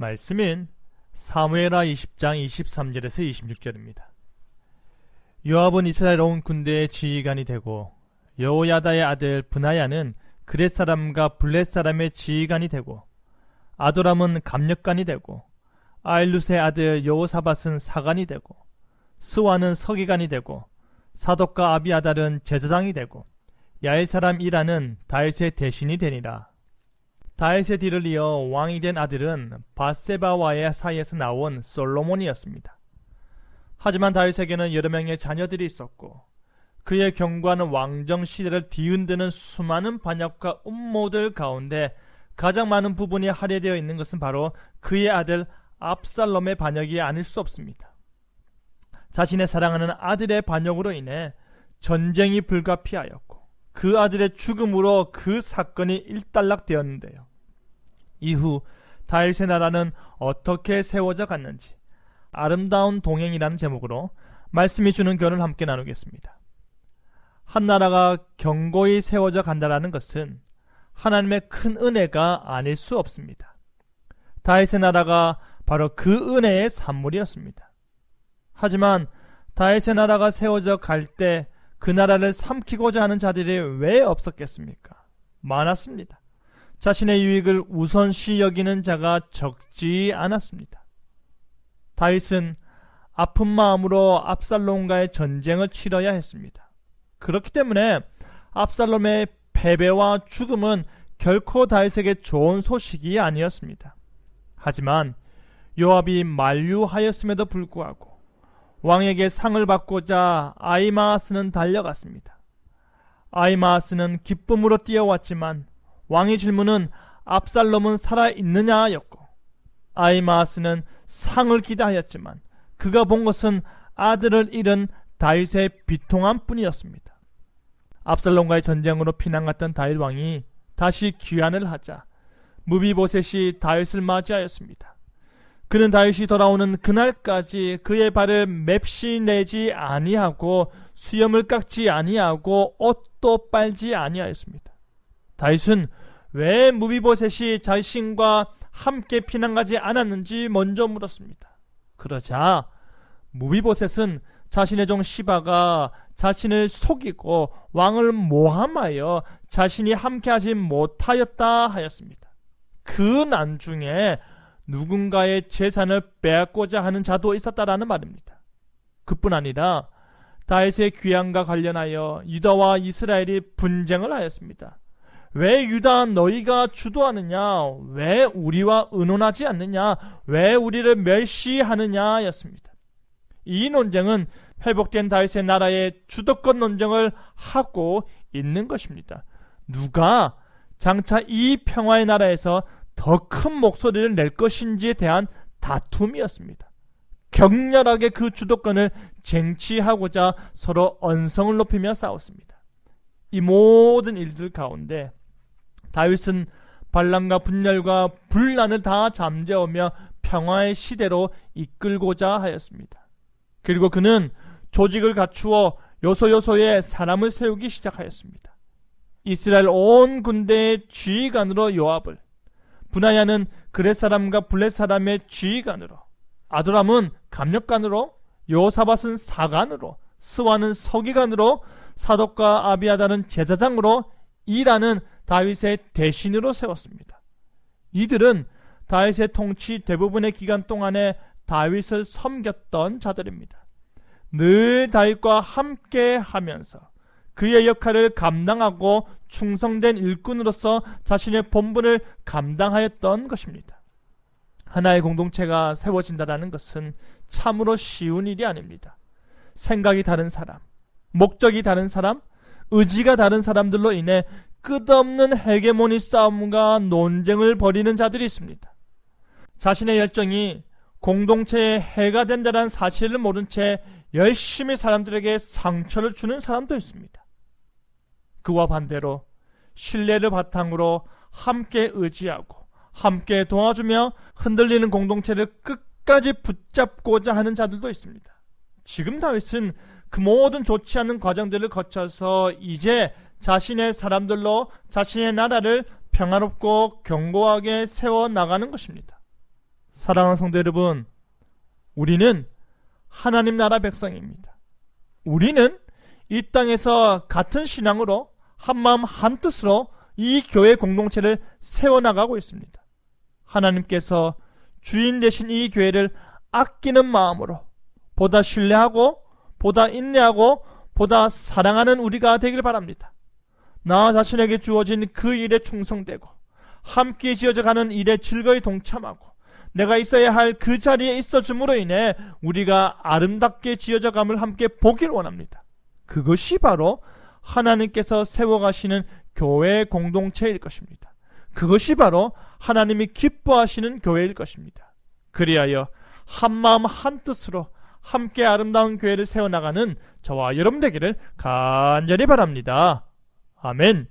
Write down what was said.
말씀은 사무엘하 20장 23절에서 26절입니다. 요압은 이스라엘 온 군대의 지휘관이 되고 여호야다의 아들 브나야는 그렛 사람과 블렛 사람의 지휘관이 되고 아도람은 감력관이 되고 아일룻의 아들 여호사밧은 사관이 되고 스와는 서기관이 되고 사독과 아비아달은 제사장이 되고 야엘 사람 이라는 다윗의 대신이 되니라. 다윗의 뒤를 이어 왕이 된 아들은 밧세바와의 사이에서 나온 솔로몬이었습니다. 하지만 다윗에게는 여러 명의 자녀들이 있었고 그의 경고하는 왕정 시대를 뒤흔드는 수많은 반역과 음모들 가운데 가장 많은 부분이 할애되어 있는 것은 바로 그의 아들 압살롬의 반역이 아닐 수 없습니다. 자신의 사랑하는 아들의 반역으로 인해 전쟁이 불가피하였고 그 아들의 죽음으로 그 사건이 일단락되었는데요. 이후 다윗의 나라는 어떻게 세워져 갔는지 아름다운 동행이라는 제목으로 말씀이 주는 교훈을 함께 나누겠습니다. 한 나라가 견고히 세워져 간다는 것은 하나님의 큰 은혜가 아닐 수 없습니다. 다윗의 나라가 바로 그 은혜의 산물이었습니다. 하지만 다윗의 나라가 세워져 갈 때 그 나라를 삼키고자 하는 자들이 왜 없었겠습니까? 많았습니다. 자신의 유익을 우선시 여기는 자가 적지 않았습니다. 다윗은 아픈 마음으로 압살롬과의 전쟁을 치러야 했습니다. 그렇기 때문에 압살롬의 패배와 죽음은 결코 다윗에게 좋은 소식이 아니었습니다. 하지만 요압이 만류하였음에도 불구하고 왕에게 상을 받고자 아히마아스는 달려갔습니다. 아히마아스는 기쁨으로 뛰어왔지만 왕의 질문은 압살롬은 살아있느냐였고 아히마아스는 상을 기대하였지만 그가 본 것은 아들을 잃은 다윗의 비통함 뿐이었습니다. 압살롬과의 전쟁으로 피난갔던 다윗 왕이 다시 귀환을 하자 무비보셋이 다윗을 맞이하였습니다. 그는 다윗이 돌아오는 그날까지 그의 발을 맵시 내지 아니하고 수염을 깎지 아니하고 옷도 빨지 아니하였습니다. 다윗은 왜 무비보셋이 자신과 함께 피난가지 않았는지 먼저 물었습니다. 그러자 무비보셋은 자신의 종 시바가 자신을 속이고 왕을 모함하여 자신이 함께하지 못하였다 하였습니다. 그 난중에 누군가의 재산을 빼앗고자 하는 자도 있었다라는 말입니다. 그뿐 아니라 다윗의 귀환과 관련하여 유다와 이스라엘이 분쟁을 하였습니다. 왜 유다 너희가 주도하느냐? 왜 우리와 의논하지 않느냐? 왜 우리를 멸시하느냐? 였습니다. 이 논쟁은 회복된 다윗의 나라의 주도권 논쟁을 하고 있는 것입니다. 누가 장차 이 평화의 나라에서 더 큰 목소리를 낼 것인지에 대한 다툼이었습니다. 격렬하게 그 주도권을 쟁취하고자 서로 언성을 높이며 싸웠습니다. 이 모든 일들 가운데 다윗은 반란과 분열과 분란을 다 잠재우며 평화의 시대로 이끌고자 하였습니다. 그리고 그는 조직을 갖추어 요소요소에 사람을 세우기 시작하였습니다. 이스라엘 온 군대의 지휘관으로 요압을, 브나야는 그렛 사람과 블렛 사람의 지휘관으로, 아도람은 감력관으로, 여호사밧은 사관으로, 스와는 서기관으로, 사독과 아비아달은 제사장으로 일하는 다윗의 대신으로 세웠습니다. 이들은 다윗의 통치 대부분의 기간 동안에 다윗을 섬겼던 자들입니다. 늘 다윗과 함께 하면서 그의 역할을 감당하고 충성된 일꾼으로서 자신의 본분을 감당하였던 것입니다. 하나의 공동체가 세워진다는 것은 참으로 쉬운 일이 아닙니다. 생각이 다른 사람, 목적이 다른 사람, 의지가 다른 사람들로 인해 끝없는 헤게모니 싸움과 논쟁을 벌이는 자들이 있습니다. 자신의 열정이 공동체에 해가 된다는 사실을 모른 채 열심히 사람들에게 상처를 주는 사람도 있습니다. 그와 반대로 신뢰를 바탕으로 함께 의지하고 함께 도와주며 흔들리는 공동체를 끝까지 붙잡고자 하는 자들도 있습니다. 지금 다윗은 그 모든 좋지 않은 과정들을 거쳐서 이제 자신의 사람들로 자신의 나라를 평화롭고 견고하게 세워나가는 것입니다. 사랑하는 성도 여러분, 우리는 하나님 나라 백성입니다. 우리는 이 땅에서 같은 신앙으로 한마음 한뜻으로 이 교회 공동체를 세워나가고 있습니다. 하나님께서 주인 되신 이 교회를 아끼는 마음으로 보다 신뢰하고 보다 인내하고 보다 사랑하는 우리가 되길 바랍니다. 나 자신에게 주어진 그 일에 충성되고 함께 지어져가는 일에 즐거이 동참하고 내가 있어야 할 그 자리에 있어줌으로 인해 우리가 아름답게 지어져감을 함께 보길 원합니다. 그것이 바로 하나님께서 세워가시는 교회 공동체일 것입니다. 그것이 바로 하나님이 기뻐하시는 교회일 것입니다. 그리하여 한마음 한뜻으로 함께 아름다운 교회를 세워나가는 저와 여러분 되기를 간절히 바랍니다. 아멘.